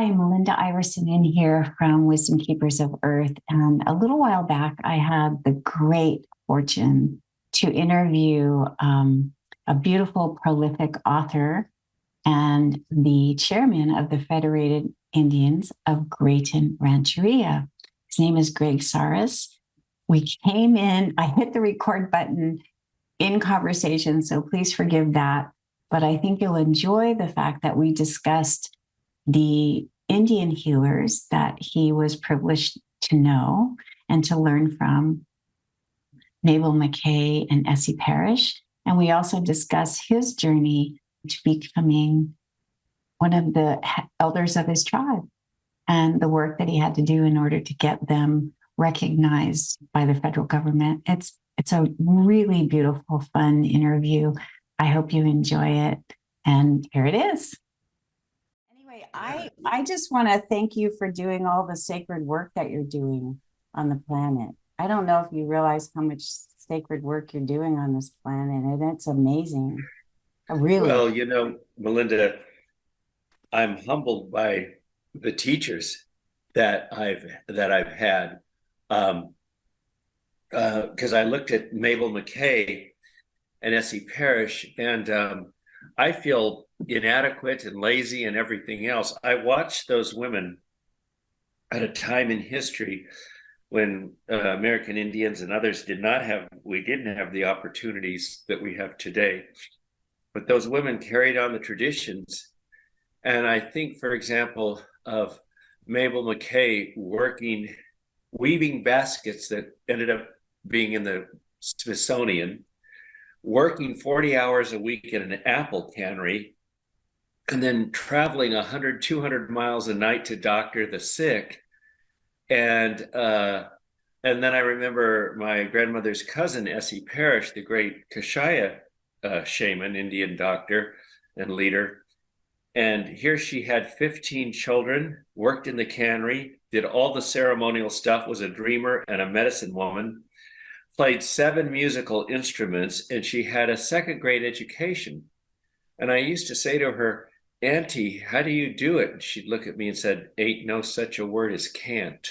Hi, Melinda Iverson in here from Wisdom Keepers of Earth. And a little while back, I had the great fortune to interview a beautiful, prolific author and the chairman of the Federated Indians of Grayton Rancheria. His name is Greg Sarris. We came in, I hit the record button in conversation, so please forgive that. But I think you'll enjoy the fact that we discussed the Indian healers that he was privileged to know and to learn from, Mabel McKay and Essie Parish. And we also discuss his journey to becoming one of the elders of his tribe and the work that he had to do in order to get them recognized by the federal government. It's a really beautiful, fun interview. I hope you enjoy it. And here it is. Anyway, I just want to thank you for doing all the sacred work that you're doing on the planet. I don't know if you realize how much sacred work you're doing on this planet, and it's amazing. Really. Well, Melinda, I'm humbled by the teachers that I've had, because I looked at Mabel McKay and Essie Parish, and I feel inadequate and lazy and everything else. I watched those women at a time in history when American Indians and others we didn't have the opportunities that we have today. But those women carried on the traditions. And I think, for example, of Mabel McKay weaving baskets that ended up being in the Smithsonian, working 40 hours a week in an apple cannery, and then traveling 100, 200 miles a night to doctor the sick. And then I remember my grandmother's cousin, Essie Parish, the great Kashaya shaman, Indian doctor and leader. And here she had 15 children, worked in the cannery, did all the ceremonial stuff, was a dreamer and a medicine woman, played 7 musical instruments, and she had a second grade education. And I used to say to her, "Auntie, how do you do it?" And she'd look at me and said, "Ain't no such a word as can't."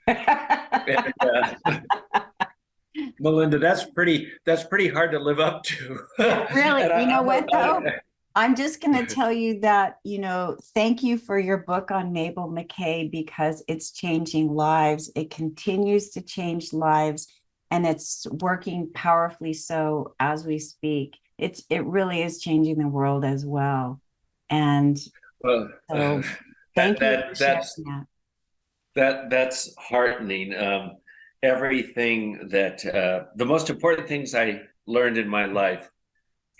And, Melinda, that's pretty hard to live up to. Really, And you know what though? I'm just going to tell you that, thank you for your book on Mabel McKay because it's changing lives. It continues to change lives and it's working powerfully so as we speak. It really is changing the world as well. And well, so thank you for sharing that's heartening. Everything that the most important things I learned in my life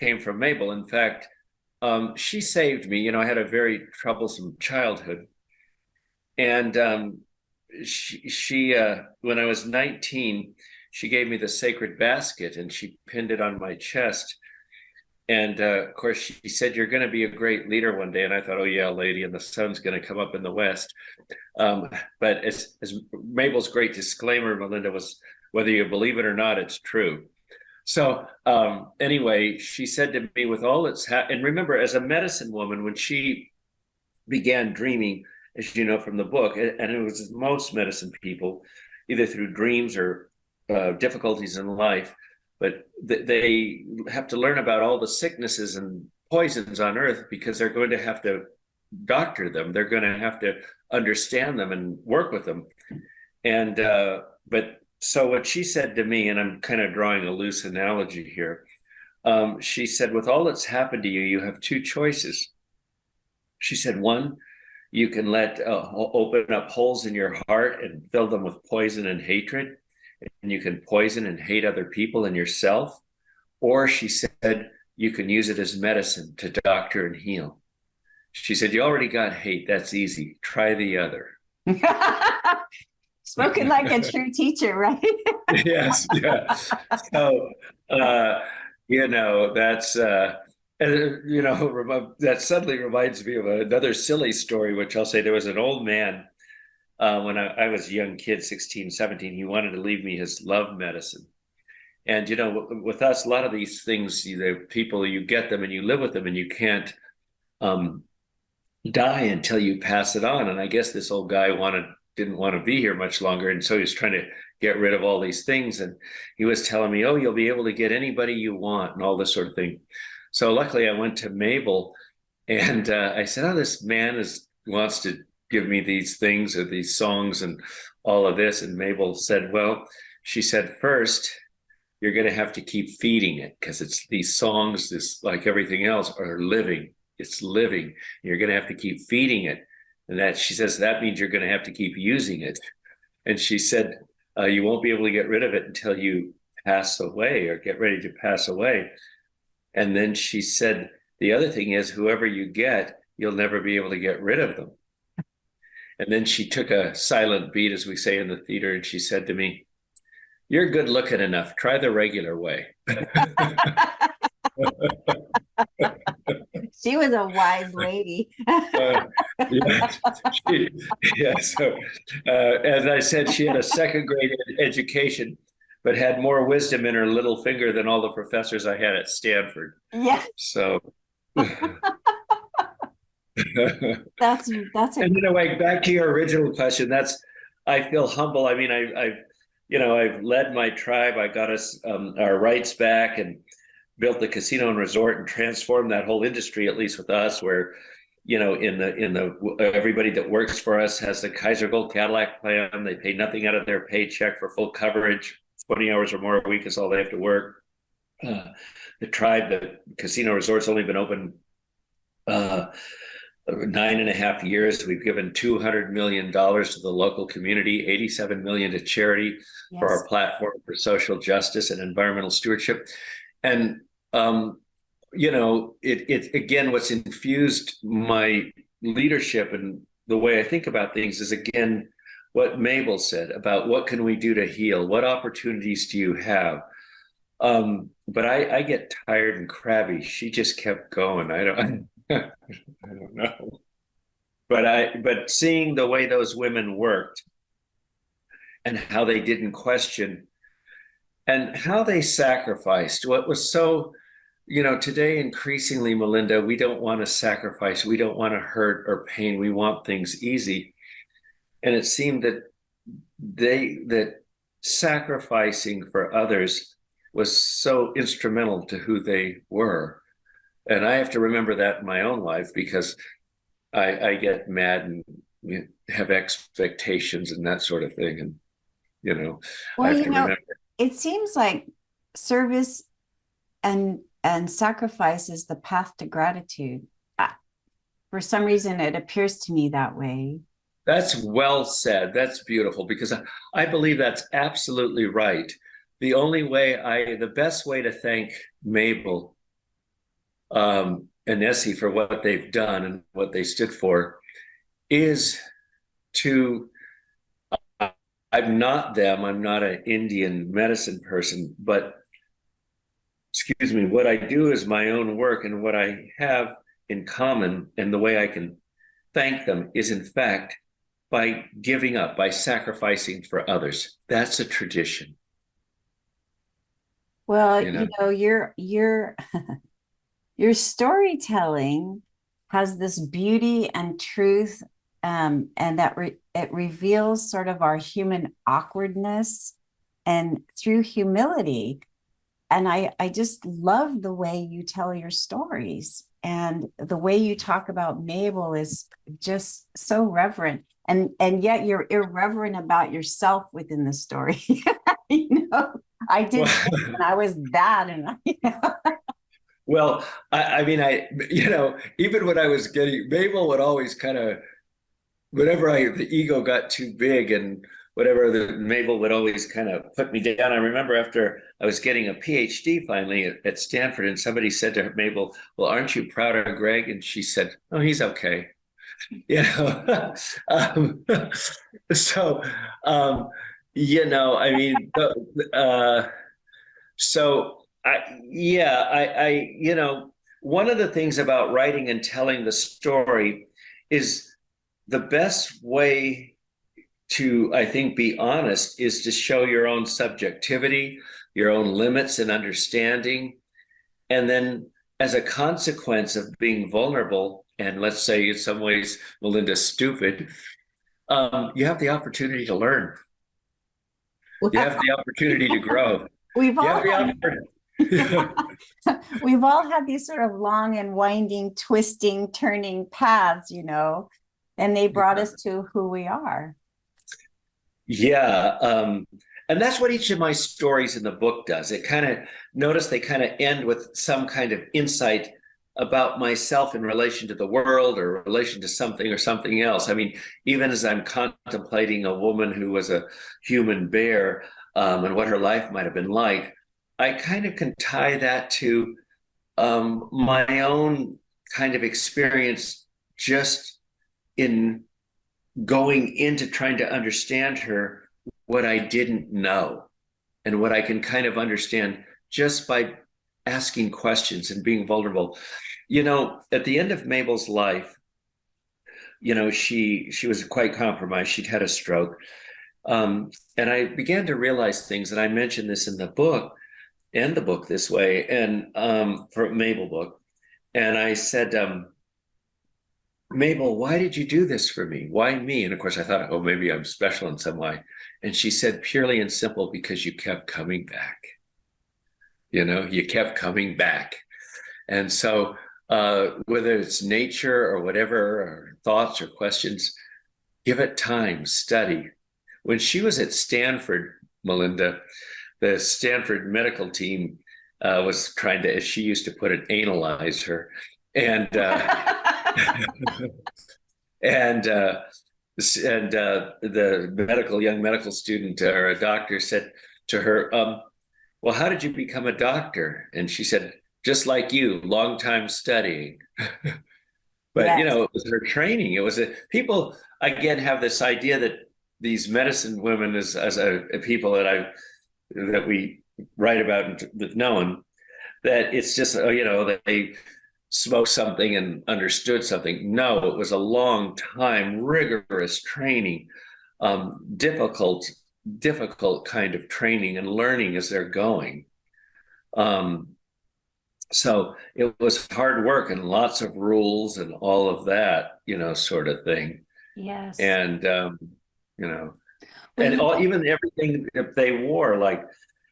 came from Mabel. In fact, she saved me. I had a very troublesome childhood, and she when I was 19, she gave me the sacred basket and she pinned it on my chest. And of course, she said, "You're going to be a great leader one day." And I thought, "Oh yeah, lady, and the sun's going to come up in the west." But as Mabel's great disclaimer, Melinda, was, whether you believe it or not, it's true. So anyway, she said to me, with all its and remember, as a medicine woman, when she began dreaming, as you know from the book, and it was most medicine people, either through dreams or difficulties in life, but they have to learn about all the sicknesses and poisons on earth because they're going to have to doctor them. They're going to have to understand them and work with them. And but so what she said to me, and I'm kind of drawing a loose analogy here, she said, with all that's happened to you, you have 2 choices. She said, one, you can open up holes in your heart and fill them with poison and hatred, and you can poison and hate other people and yourself. Or she said, you can use it as medicine to doctor and heal. She said, you already got hate. That's easy. Try the other. Spoken like a true teacher, right? Yes. Yeah. So, that's, that suddenly reminds me of another silly story, which I'll say. There was an old man when I was a young kid, 16, 17, he wanted to leave me his love medicine. And, with us, a lot of these things, people, you get them and you live with them and you can't die until you pass it on. And I guess this old guy didn't want to be here much longer. And so he was trying to get rid of all these things. And he was telling me, oh, you'll be able to get anybody you want and all this sort of thing. So luckily I went to Mabel and I said, oh, this man wants to give me these things or these songs and all of this. And Mabel said, well, she said, first, you're going to have to keep feeding it because it's these songs, this like everything else, are living. It's living. You're going to have to keep feeding it. And that she says, that means you're going to have to keep using it. And she said, you won't be able to get rid of it until you pass away or get ready to pass away. And then she said, the other thing is, whoever you get, you'll never be able to get rid of them. And then she took a silent beat, as we say in the theater, and she said to me, you're good looking enough. Try the regular way. She was a wise lady. Yeah, yeah. So, as I said, she had a second grade education, but had more wisdom in her little finger than all the professors I had at Stanford. Yeah. So, that's and back to your original question. I feel humble. I mean, I've led my tribe. I got us our rights back and built the casino and resort and transformed that whole industry, at least with us, where, in the everybody that works for us has the Kaiser Gold Cadillac plan. They pay nothing out of their paycheck for full coverage. 20 hours or more a week is all they have to work. The tribe, the casino resort's only been open 9.5 years. We've given $200 million to the local community, 87 million to charity for our platform for social justice and environmental stewardship. And it again, what's infused my leadership and the way I think about things is, again, what Mabel said about what can we do to heal? What opportunities do you have? But I get tired and crabby. She just kept going. I don't know. But seeing the way those women worked and how they didn't question and how they sacrificed what was so, today increasingly, Melinda, we don't want to sacrifice. We don't want to hurt or pain. We want things easy. And it seemed that sacrificing for others was so instrumental to who they were. And I have to remember that in my own life because I get mad and have expectations and that sort of thing. And, I have to remember. It seems like service and sacrifice is the path to gratitude. For some reason, it appears to me that way. That's well said. That's beautiful because I believe that's absolutely right. The best way to thank Mabel and Essie for what they've done and what they stood for is to, I'm not them, I'm not an Indian medicine person, but excuse me, what I do is my own work, and what I have in common and the way I can thank them is, in fact, by giving up, by sacrificing for others. That's a tradition. Well, your your storytelling has this beauty and truth, and that it reveals sort of our human awkwardness, and through humility. And I just love the way you tell your stories, and the way you talk about Mabel is just so reverent, and yet you're irreverent about yourself within the story. I did when I was that, and Well, I mean, even when I was getting, Mabel would always kind of, whenever the ego got too big and whatever, Mabel would always kind of put me down. I remember after I was getting a PhD finally at Stanford, and somebody said to Mabel, well, aren't you proud of Greg? And she said, oh, he's okay. So, I mean, one of the things about writing and telling the story is the best way to, I think, be honest is to show your own subjectivity, your own limits and understanding. And then as a consequence of being vulnerable and let's say in some ways Melinda's stupid, you have the opportunity to learn. You have the opportunity to grow. We've You all have the had, opportunity. we've all had these sort of long and winding, twisting, turning paths, and they brought us to who we are. Yeah. And that's what each of my stories in the book does. It kind of, notice they kind of end with some kind of insight about myself in relation to the world or relation to something or something else. I mean, even as I'm contemplating a woman who was a human bear, and what her life might have been like, I kind of can tie that to my own kind of experience just in going into trying to understand her, what I didn't know and what I can kind of understand just by asking questions and being vulnerable. At the end of Mabel's life, she was quite compromised. She'd had a stroke. And I began to realize things, and I mentioned this in the book, and the book this way, and for Mabel book. And I said, Mabel, why did you do this for me? Why me? And of course I thought, oh, maybe I'm special in some way. And she said, purely and simple, because you kept coming back. You kept coming back. And so whether it's nature or whatever, or thoughts or questions, give it time, study. When she was at Stanford, Melinda, the Stanford medical team was trying to, as she used to put it, analyze her. And and the young medical student or a doctor said to her, well, how did you become a doctor? And she said, just like you, long time studying. But Yes. it was her training. It was people again have this idea that these medicine women as a people that we write about and that known, that it's just that they smoked something and understood something. No, it was a long time, rigorous training, difficult kind of training and learning as they're going. So it was hard work and lots of rules and all of that, sort of thing. Yes. And and even everything that they wore, like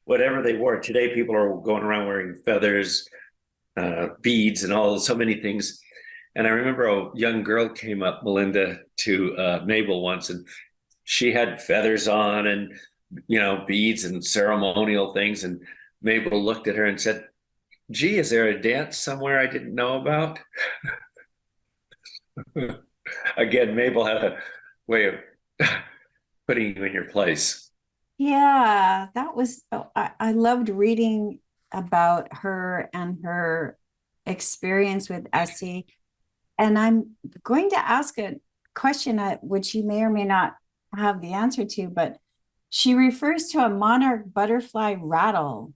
whatever they wore. Today, people are going around wearing feathers, beads, and so many things. And I remember a young girl came up, Melinda, to Mabel once, and she had feathers on and beads and ceremonial things. And Mabel looked at her and said, gee, is there a dance somewhere I didn't know about? Again, Mabel had a way of putting you in your place. Yeah, I loved reading about her and her experience with Essie. And I'm going to ask a question which you may or may not have the answer to, but she refers to a monarch butterfly rattle.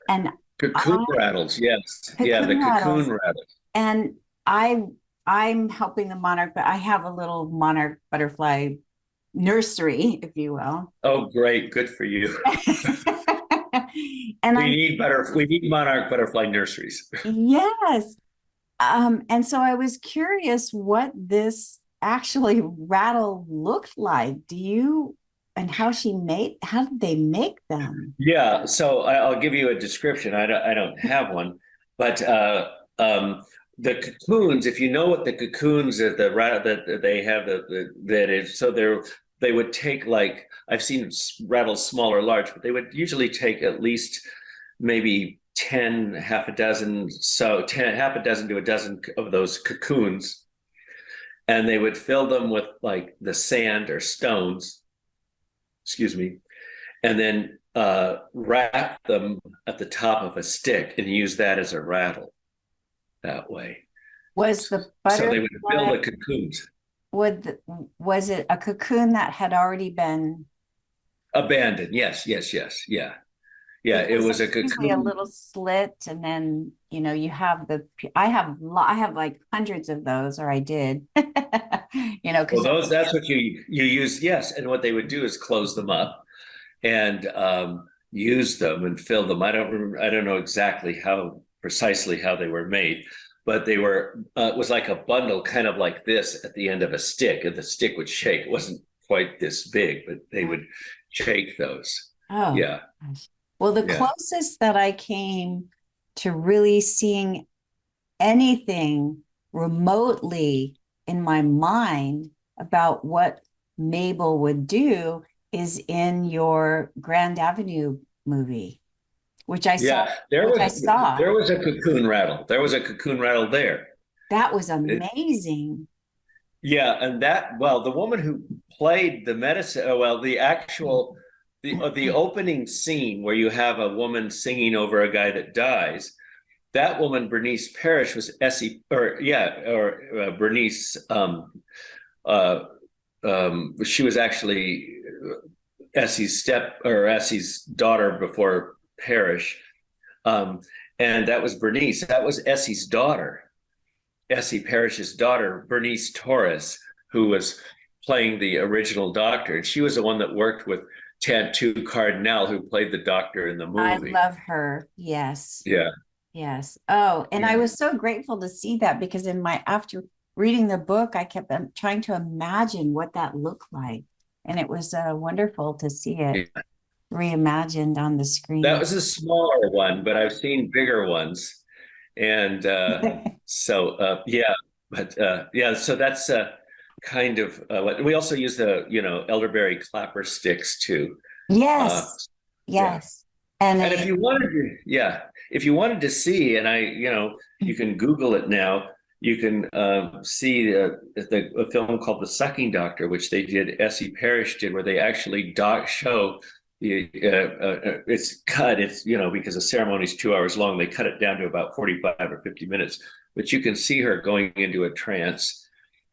And Cocoon rattles, yes. Yeah, the cocoon rattles. And I'm helping the monarch, but I have a little monarch butterfly nursery, if you will. Oh, great. Good for you. And we need monarch butterfly nurseries. Yes. And so I was curious what this actually rattle looked like. And how did they make them? Yeah, so I'll give you a description. I don't have one, but the cocoons, if you know what the cocoons are, that they have, they would take, like, I've seen rattles small or large, but they would usually take at least maybe 10, half a dozen to a dozen of those cocoons, and they would fill them with like the sand or stones, excuse me, and then wrap them at the top of a stick and use that as a rattle that way. Was the butterfly, so they would fill the cocoons. Was it a cocoon that had already been abandoned? Yes. Yeah. It was a cocoon. A little slit, and then you have I have like hundreds of those, or I did. Well, that's what you use. Yes, and what they would do is close them up and use them and fill them. I don't know exactly precisely how they were made, but they were it was like a bundle, kind of like this at the end of a stick, and the stick would shake. It wasn't quite this big, but they would shake those. Oh, Yeah, gosh. Well, the yeah, closest that I came to really seeing anything remotely in my mind about what Mabel would do is in your Grand Avenue movie, which I saw, yeah. which I saw. There was a cocoon rattle. There was a cocoon rattle there. That was It, amazing. yeah, and that, well, the woman who played the medicine, well, the actual the opening scene where you have a woman singing over a guy that dies. That woman, Bernice Parish, was Essie, or yeah, or Bernice. Uh, she was actually Essie's Essie's daughter before Parish, um, and that was Bernice. That was Essie's daughter, Essie Parish's daughter, Bernice Torres, who was playing the original doctor, and she was the one that worked with Tantu Cardinal, who played the doctor in the I movie. love her. Yes. Yeah, Yes. Oh, and I yeah. was so grateful to see that because in my after reading the book, I kept trying to imagine what that looked like. And it was wonderful to see it Yeah. reimagined on the That screen. was a smaller one, but I've seen bigger ones. And yeah, but yeah, so that's kind of what we also use the, elderberry clapper sticks too. Uh, Yes. yeah. Yes. And And if you wanted to, yeah, if you wanted to see, and you can Google it now. You can see a film called The Sucking Doctor, which they did, Essie Parish did, where they actually show it's cut. It's, because the ceremony is 2 hours long, they cut it down to about 45 or 50 minutes. But you can see her going into a trance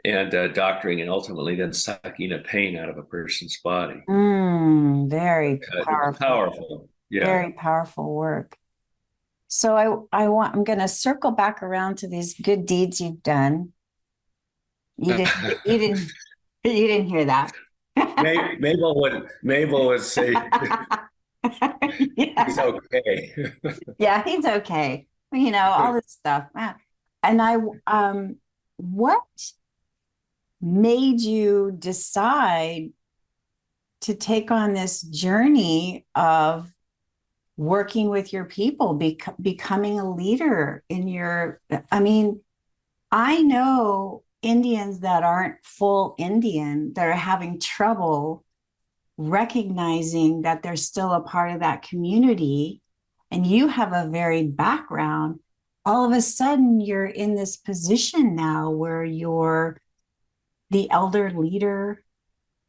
and doctoring, and ultimately then sucking a pain out of a person's body. very It's powerful, powerful. Yeah. very powerful work. So I'm going to circle back around to these good deeds you've done. You didn't, you didn't, you didn't hear that. Mabel would say he's Yeah. okay. Yeah, he's okay. All this stuff. And what made you decide to take on this journey of working with your people, becoming a leader in your, I mean, I know Indians that aren't full Indian that are having trouble recognizing that they're still a part of that community, and you have a varied background. All of a sudden you're in this position now where you're the elder leader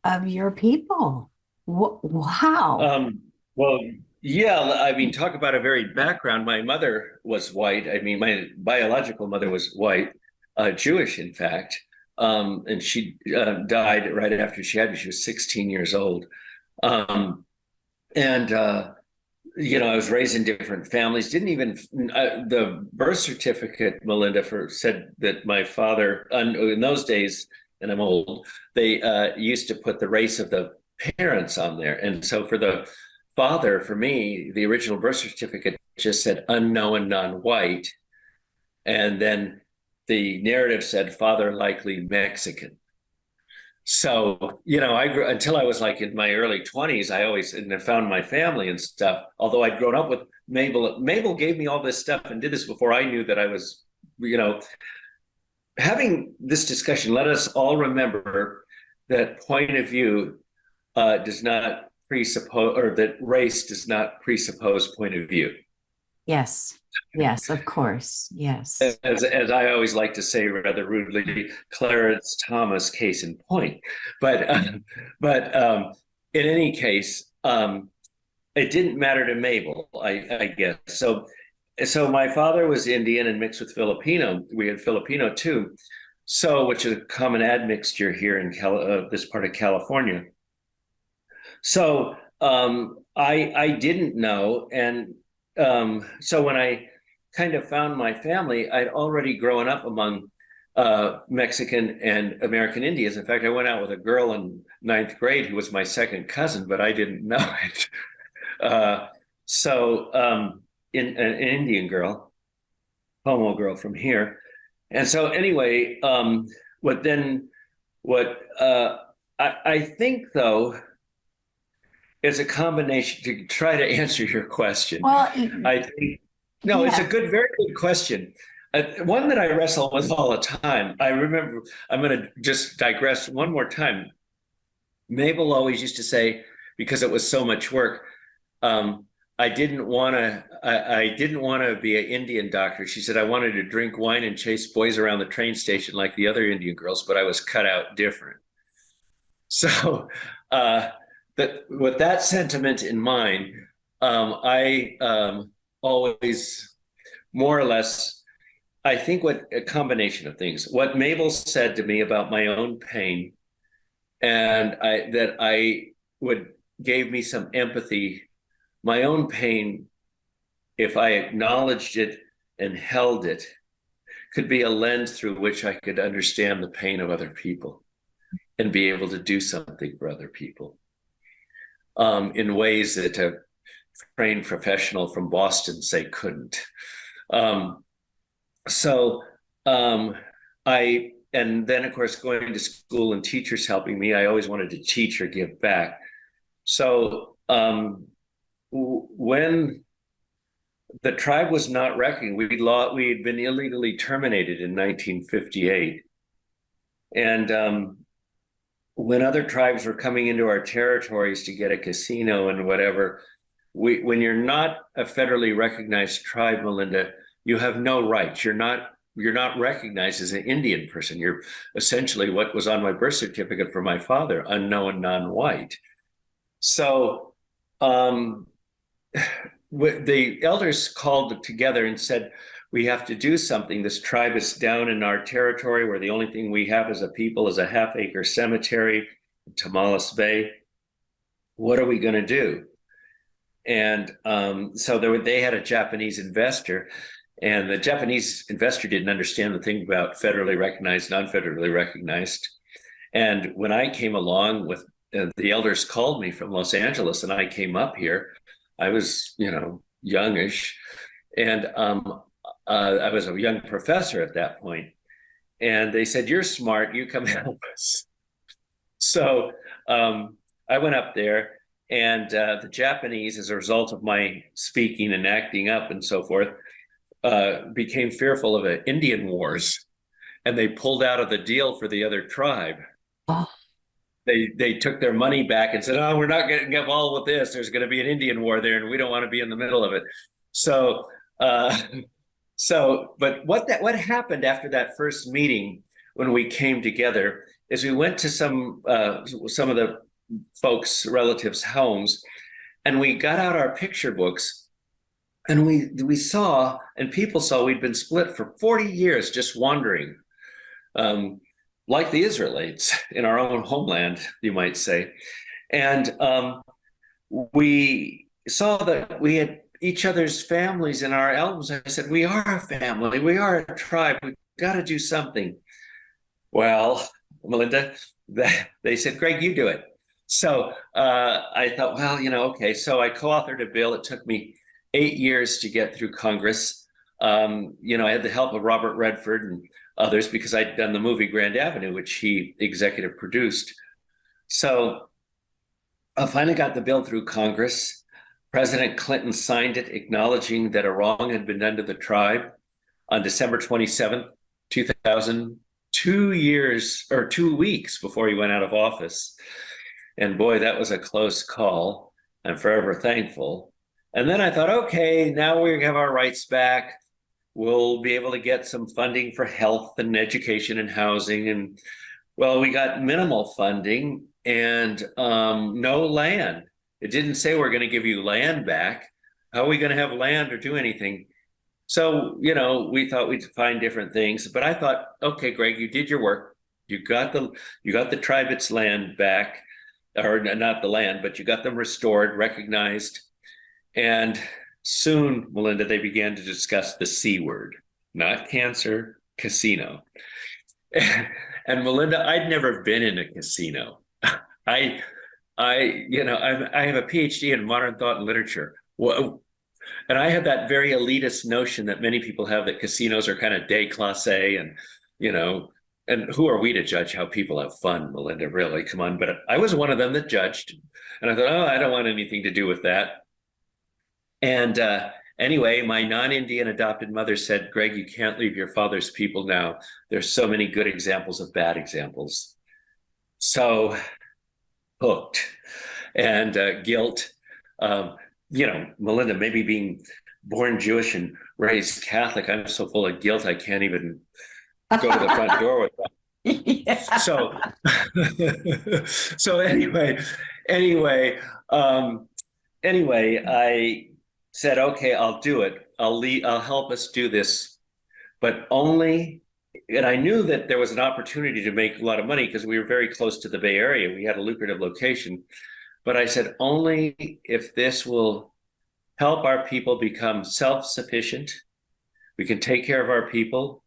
of your people. Wow. Well, yeah, I mean, talk about a varied background. My mother was white. I mean, my biological mother was white, Jewish, in fact. And she died right after she had me. She was 16 years old. Um, and I was raised in different families. Didn't even the birth certificate, Melinda, for said that my father, in those days, and I'm old, they used to put the race of the parents on there, and so for the father, for me, the original birth certificate just said unknown, non-white, and then the narrative said father likely Mexican. So, I grew until I was like in my early 20s. I always and I found my family and stuff. Although I'd grown up with Mabel. Mabel gave me all this stuff and did this before I knew that I was, having this discussion. Let us all remember that point of view does not presuppose, or that race does not presuppose point of view. Yes. Yes, of course. Yes. As I always like to say rather rudely, Clarence Thomas, case in point. But in any case, it didn't matter to Mabel, I guess. So my father was Indian and mixed with Filipino. We had Filipino too, so which is a common admixture here in this part of California. So I didn't know, and so when I kind of found my family, I'd already grown up among Mexican and American Indians. In fact, I went out with a girl in ninth grade who was my second cousin, but I didn't know it. Uh, so an Indian girl, homo girl from here. And so anyway, what then, what I think though, is a combination to try to answer your question. Well, I think, no, it's a yeah. good, very good question. One that I wrestle with all the time. I remember, I'm going to just digress one more time. Mabel always used to say, because it was so much work, um, I didn't want to be an Indian doctor. She said I wanted to drink wine and chase boys around the train station like the other Indian girls, but I was cut out different. So, uh, that with that sentiment in mind, I always more or less, I think what a combination of things. What Mabel said to me about my own pain, and I would gave me some empathy. My own pain, if I acknowledged it and held it, could be a lens through which I could understand the pain of other people and be able to do something for other people in ways that a trained professional from Boston, say, couldn't. Um, so um, and then of course, going to school and teachers helping me, I always wanted to teach or give back. So when the tribe was not reckoned, we'd been illegally terminated in 1958. And when other tribes were coming into our territories to get a casino and whatever, when you're not a federally recognized tribe, Melinda, you have no rights. You're not recognized as an Indian person. You're essentially what was on my birth certificate for my father, unknown, non-white. So um, the elders called together and said, we have to do something. This tribe is down in our territory where the only thing we have as a people is a half-acre cemetery in Tamales Bay. What are we going to do? And so they had a Japanese investor, and the Japanese investor didn't understand the thing about federally recognized, non-federally recognized. And when I came along with the elders called me from Los Angeles, and I came up here. I was, youngish, and I was a young professor at that point. And they said, "You're smart. You come help us." So I went up there, and the Japanese, as a result of my speaking and acting up and so forth, became fearful of Indian wars, and they pulled out of the deal for the other tribe. Oh, They took their money back and said, "Oh, we're not getting involved with this. There's going to be an Indian war there, and we don't want to be in the middle of it." So, uh, but what happened after that first meeting when we came together is we went to some of the folks' relatives' homes, and we got out our picture books, and we saw, and people saw, we'd been split for 40 years, just wandering. Like the Israelites in our own homeland, you might say. And we saw that we had each other's families in our albums. I said, we are a family, we are a tribe, we've got to do something. Well, Melinda, they said, Greg, you do it. So I thought, well, okay. So I co-authored a bill. It took me 8 years to get through Congress. I had the help of Robert Redford and others because I'd done the movie Grand Avenue, which he executive produced. So I finally got the bill through Congress. President Clinton signed it, acknowledging that a wrong had been done to the tribe on December 27th, 2000, 2 years or 2 weeks before he went out of office. And boy, that was a close call. I'm forever thankful. And then I thought, okay, now we have our rights back. We'll be able to get some funding for health and education and housing. And well, we got minimal funding and no land. It didn't say we're going to give you land back. How are we going to have land or do anything? So, we thought we'd find different things. But I thought, okay, Greg, you did your work. You got the tribe its land back, or not the land, but you got them restored, recognized. And soon, Melinda, they began to discuss the C word, not cancer, casino. And Melinda, I'd never been in a casino. I have a PhD in modern thought and literature. And I had that very elitist notion that many people have, that casinos are kind of déclassé, and, you know, and who are we to judge how people have fun, Melinda? Really, come on. But I was one of them that judged, and I thought, oh, I don't want anything to do with that. And anyway, my non-Indian adopted mother said, Greg, you can't leave your father's people now. There's so many good examples of bad examples. So hooked, and guilt. Melinda, maybe being born Jewish and raised Catholic, I'm so full of guilt I can't even go to the front door with that. Yeah. So, so anyway, um, I said, okay, I'll do it. I'll help us do this, but only. And I knew that there was an opportunity to make a lot of money because we were very close to the Bay Area. We had a lucrative location. But I said, only if this will help our people become self-sufficient, we can take care of our people,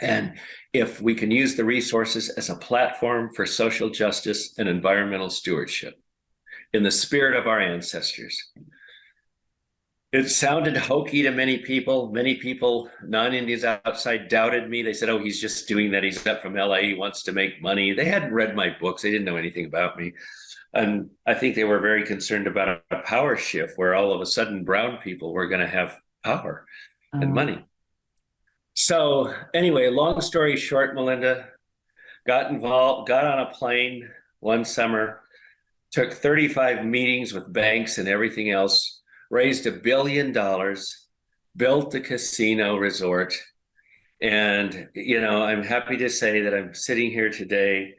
and if we can use the resources as a platform for social justice and environmental stewardship in the spirit of our ancestors. It sounded hokey to many people. Many people, non-Indians outside, doubted me. They said, oh, he's just doing that. He's up from LA. He wants to make money. They hadn't read my books. They didn't know anything about me. And I think they were very concerned about a power shift where all of a sudden brown people were going to have power and money. So anyway, long story short, Melinda, got involved, got on a plane one summer, took 35 meetings with banks and everything else, raised $1 billion, built the casino resort. And, I'm happy to say that I'm sitting here today.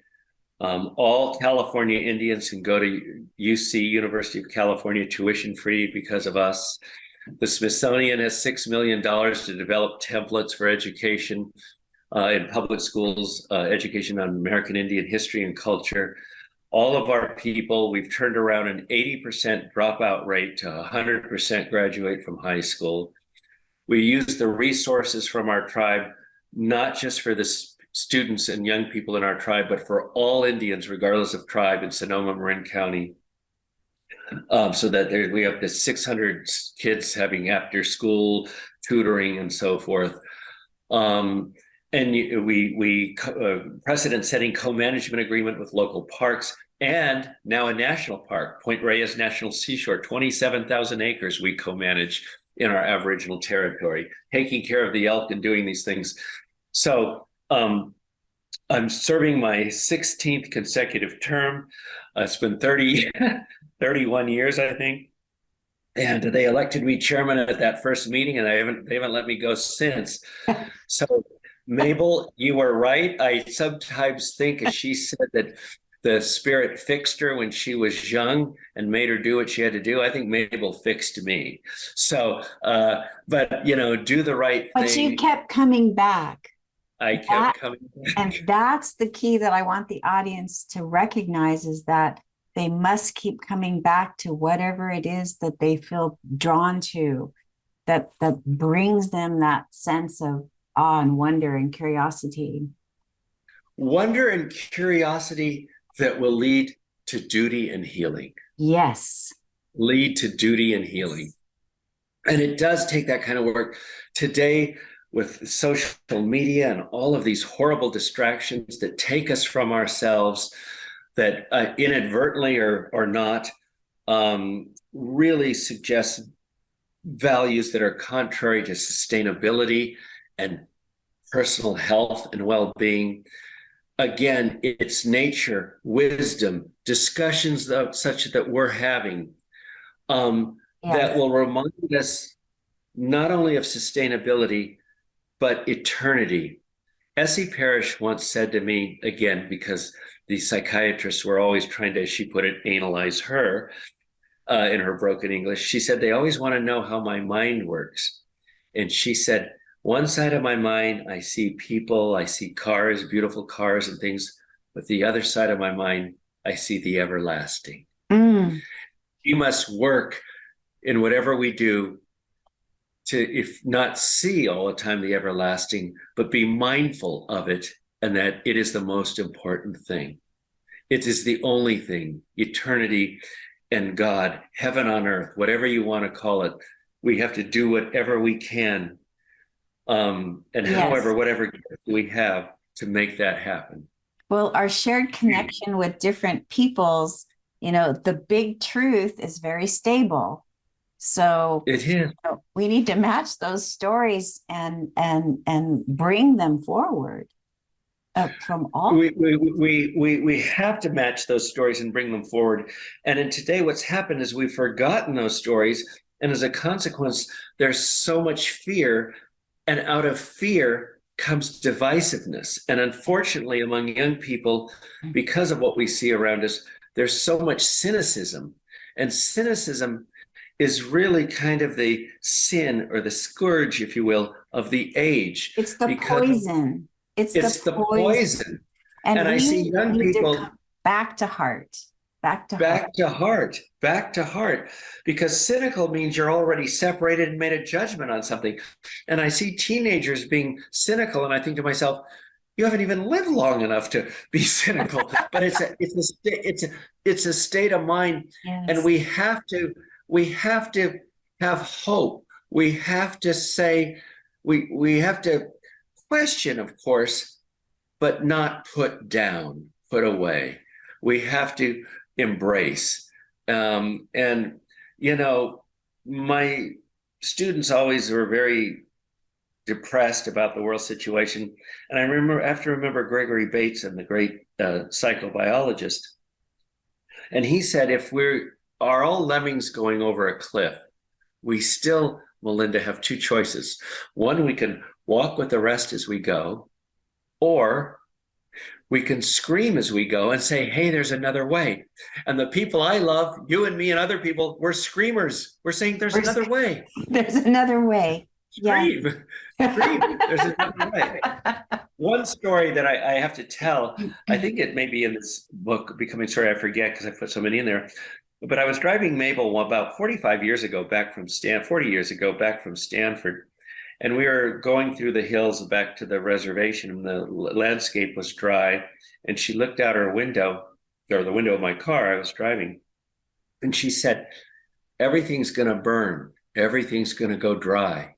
All California Indians can go to UC, University of California, tuition free because of us. The Smithsonian has $6 million to develop templates for education in public schools, education on American Indian history and culture. All of our people, we've turned around an 80% dropout rate to 100% graduate from high school. We use the resources from our tribe, not just for the students and young people in our tribe, but for all Indians, regardless of tribe, in Sonoma, Marin County. So that we have the 600 kids having after school tutoring and so forth. And we precedent setting co-management agreement with local parks, and now a national park, Point Reyes National Seashore, 27,000 acres we co-manage in our Aboriginal territory, taking care of the elk and doing these things. So I'm serving my 16th consecutive term. It's been 31 years, I think. And they elected me chairman at that first meeting, and they haven't let me go since. So, Mabel, you were right. I sometimes think, as she said, that the spirit fixed her when she was young and made her do what she had to do. I think Mabel fixed me. So, but do the right thing. But you kept coming back. I kept coming back. And that's the key that I want the audience to recognize, is that they must keep coming back to whatever it is that they feel drawn to, that brings them that sense of awe and wonder and curiosity. Wonder and curiosity that will lead to duty and healing. Yes. Lead to duty and healing. And it does take that kind of work. Today, with social media and all of these horrible distractions that take us from ourselves, that inadvertently or not, really suggest values that are contrary to sustainability and personal health and well-being. Again, it's nature, wisdom, discussions such that we're having that will remind us not only of sustainability, but eternity. Essie Parish once said to me, again, because the psychiatrists were always trying to, as she put it, analyze her in her broken English. She said, they always want to know how my mind works. And she said, one side of my mind, I see people, I see cars, beautiful cars and things. But the other side of my mind, I see the everlasting. We must work in whatever we do to, if not see all the time the everlasting, but be mindful of it, and that it is the most important thing. It is the only thing, eternity and God, heaven on earth, whatever you want to call it. we have to do whatever we can, and Yes. whatever gift we have to make that happen. Well, our shared connection with different peoples, the big truth is very stable. So It is. we need to match those stories and bring them forward from all. We have to match those stories and bring them forward. And in today, what's happened is we've forgotten those stories. And as a consequence, there's so much fear. And out of fear comes divisiveness. And unfortunately, among young people, because of what we see around us, there's so much cynicism. And cynicism is really kind of the sin or the scourge, if you will, of the age. It's the poison. It's the poison. And I see we young need people to come back to heart, back to heart, because cynical means you're already separated and made a judgment on something. And I see teenagers being cynical, and I think to myself, you haven't even lived long enough to be cynical. But it's a state of mind, Yes. and we have to have hope. We have to say, we have to question, of course, but not put down, put away. We have to embrace. And, my students always were very depressed about the world situation. And I remember Gregory Bateson, the great psychobiologist. And he said, if we are all lemmings going over a cliff, we still, Melinda, have two choices. One, we can walk with the rest as we go, or we can scream as we go and say, hey, there's another way. And the people I love, you and me and other people, we're screamers. We're saying there's another way. There's another way. Scream. Yeah. Scream. There's another way. One story that I have to tell, I think it may be in this book, Becoming Story, I forget because I put so many in there. But I was driving Mabel about 40 years ago back from Stanford. And we were going through the hills back to the reservation, and the landscape was dry. And she looked out her window, or the window of my car I was driving, and she said, everything's going to burn. Everything's going to go dry.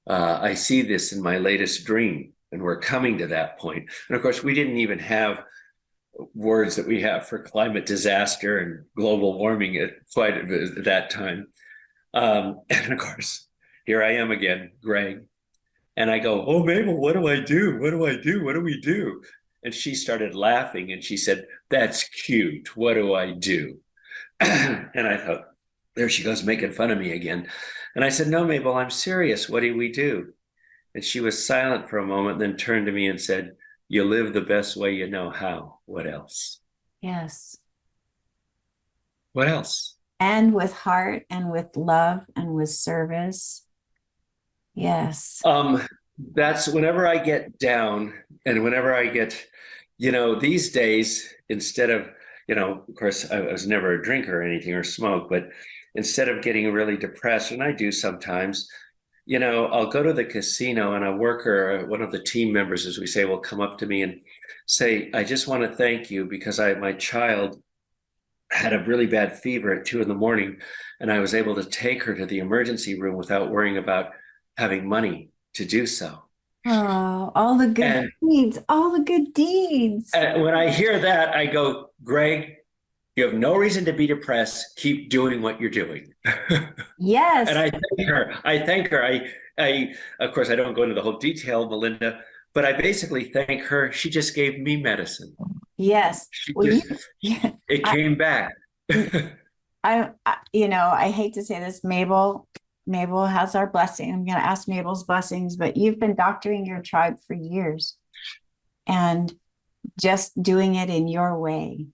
I see this in my latest dream, and we're coming to that point. And of course, we didn't even have words that we have for climate disaster and global warming at that time. And of course, here I am again, Greg. And I go, oh, Mabel, what do I do? What do I do? What do we do? And she started laughing and she said, that's cute. What do I do? And I thought, there she goes making fun of me again. And I said, no, Mabel, I'm serious. What do we do? And she was silent for a moment, then turned to me and said, you live the best way you know how. What else? Yes. What else? And with heart and with love and with service. Yes. That's whenever I get down and whenever I get, these days, instead of, of course, I was never a drinker or anything or smoke, but instead of getting really depressed, and I do sometimes, I'll go to the casino and a worker, one of the team members, as we say, will come up to me and say, I just want to thank you because my child had a really bad fever at 2 a.m. and I was able to take her to the emergency room without worrying about having money to do so. Oh, all the good deeds, all the good deeds. And when I hear that, I go, Greg, you have no reason to be depressed. Keep doing what you're doing. Yes. And I thank her. I, of course, I don't go into the whole detail, Melinda, but I basically thank her. She just gave me medicine. Yes. It came back. I hate to say this, Mabel has our blessing. I'm going to ask Mabel's blessings, but you've been doctoring your tribe for years and just doing it in your way.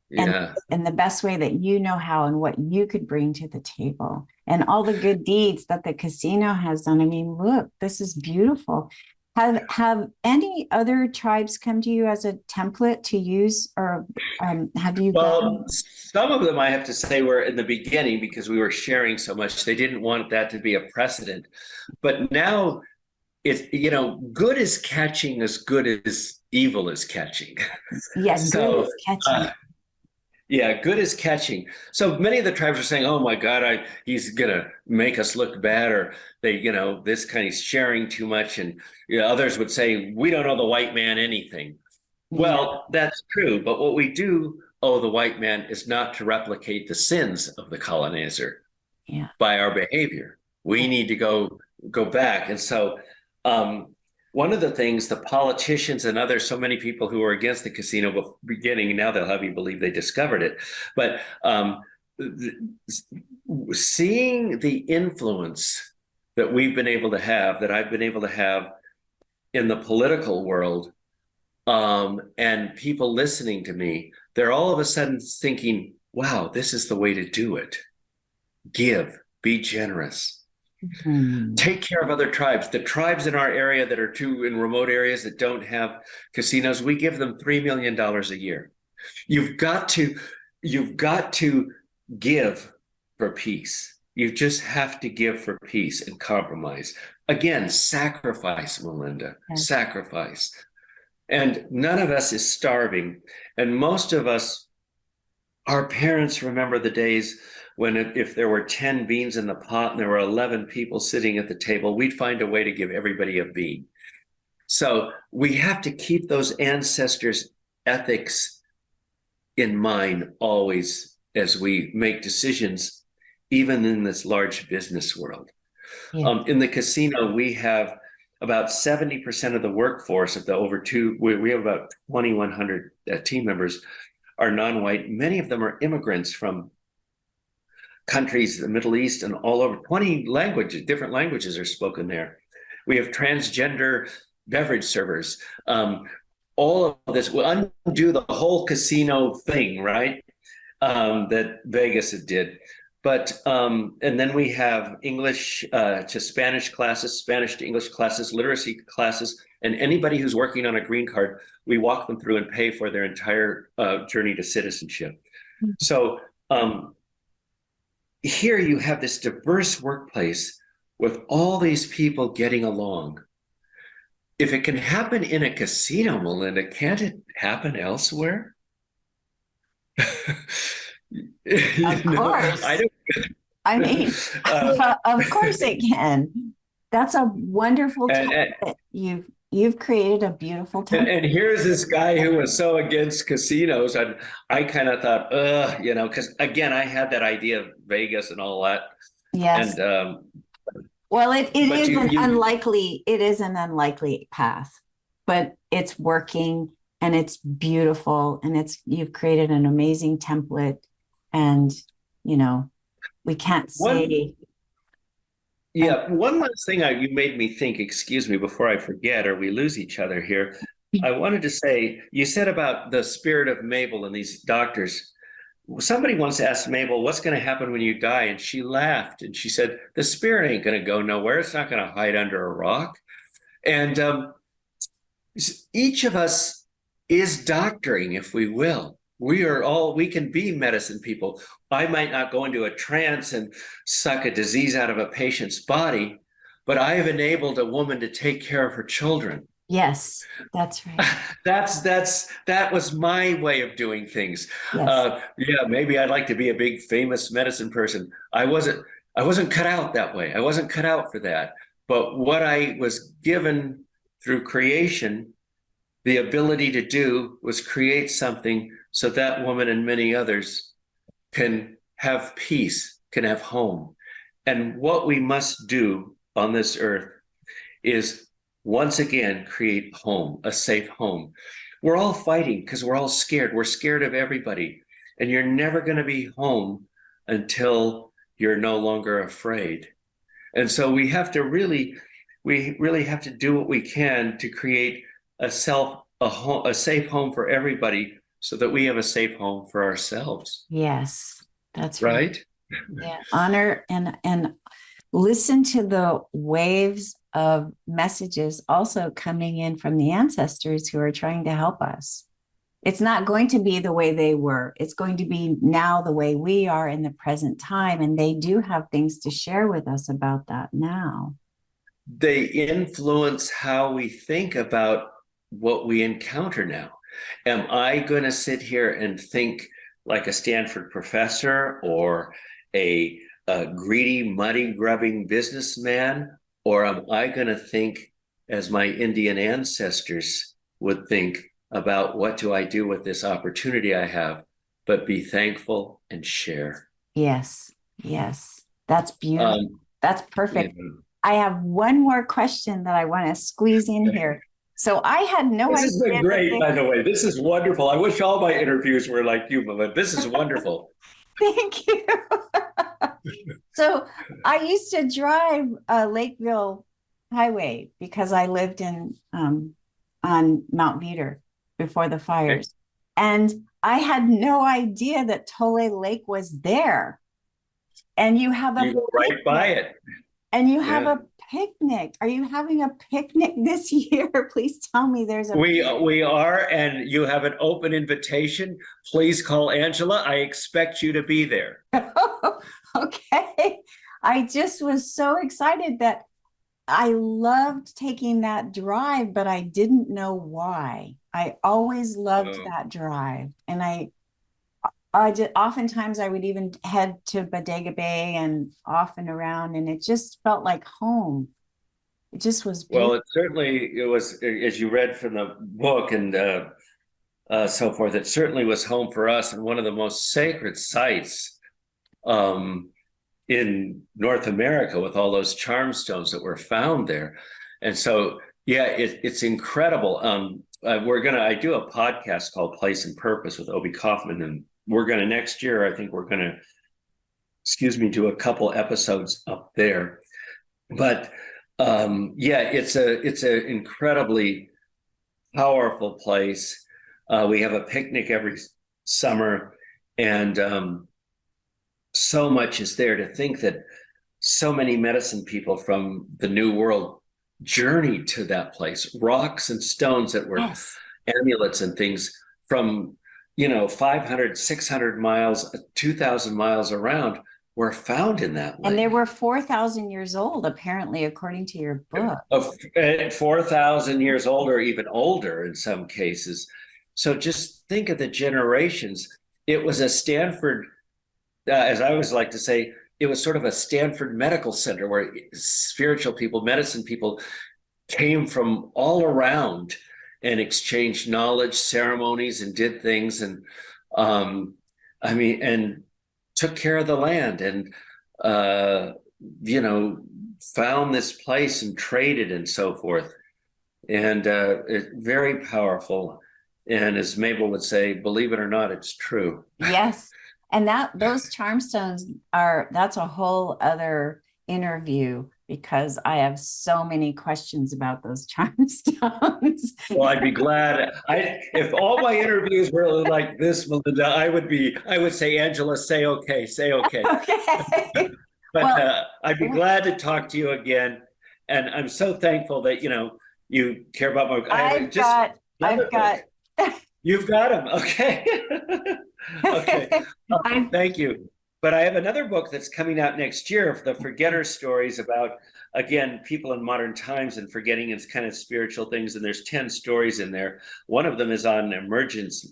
Yeah. And the best way that you know how and what you could bring to the table and all the good deeds that the casino has done. I mean, look, this is beautiful. Have any other tribes come to you as a template to use, or have you? Well, some of them I have to say were in the beginning because we were sharing so much. They didn't want that to be a precedent, but now it's good is catching as good as evil is catching. Yes, so, good is catching. Yeah, good is catching. So many of the tribes are saying, "Oh my God, he's gonna make us look bad," or this kind of sharing too much. And others would say, "We don't owe the white man anything." Yeah. Well, that's true, but what we do owe the white man is not to replicate the sins of the colonizer Yeah. by our behavior. We need to go back. And so one of the things the politicians and others, so many people who were against the casino beginning, now they'll have you believe they discovered it. But seeing the influence that we've been able to have, that I've been able to have in the political world, and people listening to me, they're all of a sudden thinking, wow, this is the way to do it. Give, be generous. Take care of other tribes. The tribes in our area that are in remote areas that don't have casinos, we give them $3 million a year. You've got to give for peace. You just have to give for peace and compromise. Again, sacrifice, Melinda, sacrifice. And none of us is starving. And most of us, our parents remember the days when if there were 10 beans in the pot and there were 11 people sitting at the table, we'd find a way to give everybody a bean. So we have to keep those ancestors' ethics in mind always as we make decisions, even in this large business world. Yeah. In the casino, we have about 70% of the workforce of the we have about 2,100 team members are non-white. Many of them are immigrants from countries, the Middle East, and all over. 20 languages, different languages are spoken there. We have transgender beverage servers. All of this will undo the whole casino thing, right? That Vegas did. But and then we have English to Spanish classes, Spanish to English classes, literacy classes, and anybody who's working on a green card, we walk them through and pay for their entire journey to citizenship. Mm-hmm. So here you have this diverse workplace with all these people getting along. If it can happen in a casino, Melinda, can't it happen elsewhere? Of course. I mean, of course it can. That's a wonderful template. You've created a beautiful template. And here's this guy who was so against casinos, and I kind of thought, because again, I had that idea of Vegas and all that. Yes. And well, it is an unlikely path, but it's working and it's beautiful, and you've created an amazing template. And, we can't say. One last thing you made me think, excuse me, before I forget, or we lose each other here. I wanted to say, you said about the spirit of Mabel and these doctors. Somebody once asked Mabel, what's going to happen when you die? And she laughed and she said, the spirit ain't going to go nowhere. It's not going to hide under a rock. And each of us is doctoring, if we will. We can be medicine people. I might not go into a trance and suck a disease out of a patient's body, but I have enabled a woman to take care of her children. Yes, that's right. That was my way of doing things. Yes. Maybe I'd like to be a big famous medicine person. I wasn't cut out that way. I wasn't cut out for that. But what I was given through creation, the ability to do, was create something so that woman and many others can have peace, can have home. And what we must do on this earth is once again create home, a safe home. We're all fighting because we're all scared. We're scared of everybody. And you're never going to be home until you're no longer afraid. And so we really have to do what we can to create a safe home for everybody, so that we have a safe home for ourselves. Yes, that's right. Yeah, honor and listen to the waves of messages also coming in from the ancestors who are trying to help us. It's not going to be the way they were. It's going to be now the way we are in the present time. And they do have things to share with us about that now. They influence how we think about what we encounter now. Am I going to sit here and think like a Stanford professor or a greedy, money grubbing businessman? Or am I going to think as my Indian ancestors would think about what do I do with this opportunity I have, but be thankful and share? Yes. Yes. That's beautiful. Um, That's you perfect. know, I have one more question that I want to squeeze in here. So I had no this idea has been that great, they, by the way. This is wonderful. I wish all my interviews were like you, Melinda. This is wonderful. thank you. So I used to drive Lakeville Highway because I lived in on Mount Veeder before the Okay. fires. And I had no idea that Tole Lake was there. And you have a You go right by picnic. it. And you have Yeah. a picnic. Are you having a picnic this year? Please tell me there's a We are, and you have an open invitation. Please call Angela. I expect you to be there. okay. I just was so excited that I loved taking that drive, but I didn't know why. I always loved Oh, that drive. And I did oftentimes I would even head to Bodega Bay and off and around, and it just felt like home. It just was well, beautiful. it was, as you read from the book and so forth. It certainly was home for us and one of the most sacred sites um, in North America, with all those charm stones that were found there. And so, yeah, it's incredible. I do a podcast called Place and Purpose with Obi Kaufman, and we're gonna next year. I think we're gonna, excuse me, do a couple episodes up there. But yeah, it's a incredibly powerful place. We have a picnic every summer, and so much is there. To think that so many medicine people from the New World journeyed to that place, rocks and stones that were Yes. amulets and things from, 500, 600 miles, 2,000 miles around were found in that And they lake. were 4,000 years old, apparently, according to your book. Of 4,000 years old or even older in some cases. So just think of the generations. It was a Stanford, as I always like to say, it was sort of a Stanford medical center where spiritual people, medicine people came from all around and exchanged knowledge, ceremonies, and did things. And um, I mean, and took care of the land and, uh, you know, found this place and traded and so forth. And it's very powerful. And as Mabel would say, believe it or not, it's true. Yes. And that those charm stones that's a whole other interview because I have so many questions about those charm stones. Well, I'd be glad. If all my interviews were like this, Melinda, I would say, Angela, say okay, say okay. Okay. But Well, I'd be glad to talk to you again. And I'm so thankful that, you care about my, I have just I've another got book. You've got them. Okay. Okay. I've Thank you. But I have another book that's coming out next year, the Forgetter Stories, about, again, people in modern times and forgetting its kind of spiritual things. And there's 10 stories in there. One of them is on emergence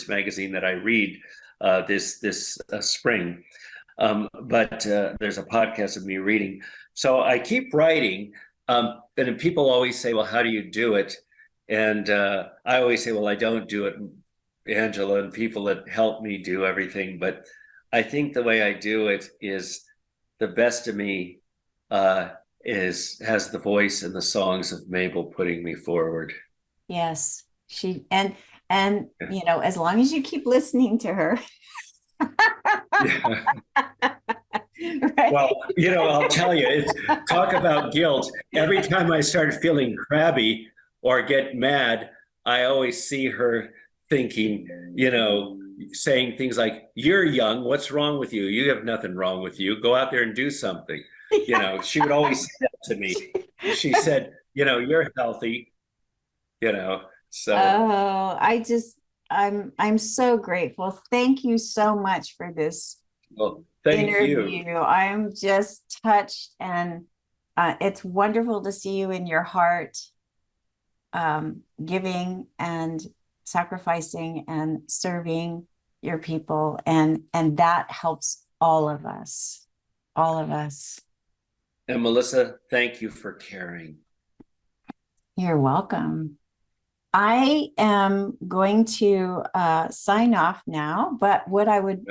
magazine that I read this spring. But there's a podcast of me reading. So I keep writing. And people always say, well, how do you do it? And I always say, well, I don't do it, Angela, and people that help me do everything. But I think the way I do it is the best of me has the voice and the songs of Mabel putting me forward. yes, and as long as you keep listening to her, Yeah. right? Well, I'll tell you, it's talk about guilt. Every time I start feeling crabby or get mad, I always see her thinking, saying things like, "You're young. What's wrong with you? You have nothing wrong with you. Go out there and do something." She would always say that to me. She said, "You're healthy." So, Oh, I'm so grateful. Thank you so much for this well, thank you. interview. I'm just touched, and it's wonderful to see you in your heart, giving and sacrificing and serving your people, and that helps all of us, all of us. And Melissa, thank you for caring. You're welcome. I am going to sign off now, but what I would,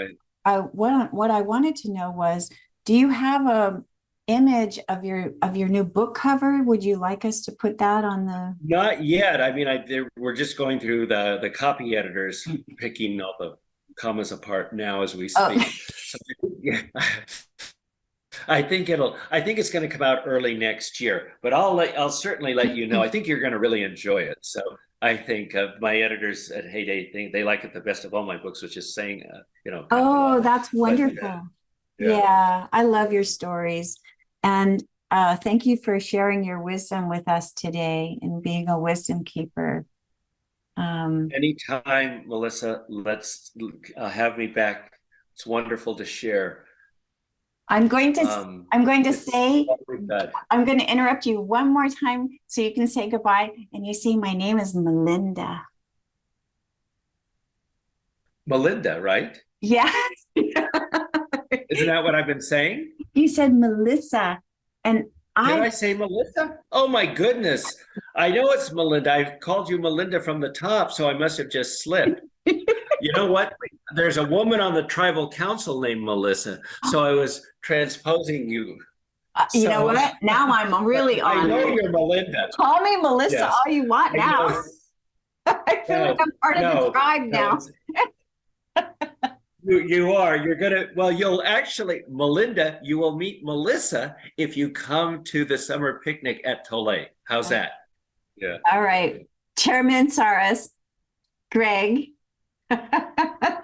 what I wanted to know was, do you have a image of your new book cover? Would you like us to put that on the? Not yet. I mean, we're just going through the copy editors, picking all the commas apart now as we speak. Oh. So, yeah. I think it's going to come out early next year, but I'll certainly let you know. I think you're going to really enjoy it. So I think my editors at Heyday think they like it the best of all my books, which is saying, Oh, that's wonderful. But, yeah, I love your stories. And thank you for sharing your wisdom with us today and being a wisdom keeper. Anytime, Melissa, let's have me back. It's wonderful to share. I'm going to say, I'm going to interrupt you one more time so you can say goodbye. And you see, my name is Melinda. Melinda, right? Yeah. Isn't that what I've been saying? You said Melissa. And Did I say Melissa? Oh my goodness. I know it's Melinda. I've called you Melinda from the top, so I must have just slipped. You know what? There's a woman on the tribal council named Melissa, so I was transposing you. You know what? Now I'm really on. I know you're Melinda. Call me Melissa all you want now. I feel like I'm part of the tribe now. You are. You're gonna. Well, you'll actually, Melinda. You will meet Melissa if you come to the summer picnic at Tole. How's that? Yeah. All right, Chairman Sarris, Greg.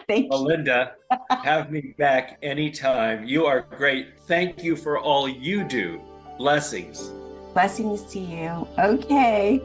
Thank Melinda, have me back anytime. You are great. Thank you for all you do. Blessings. Blessings to you. Okay.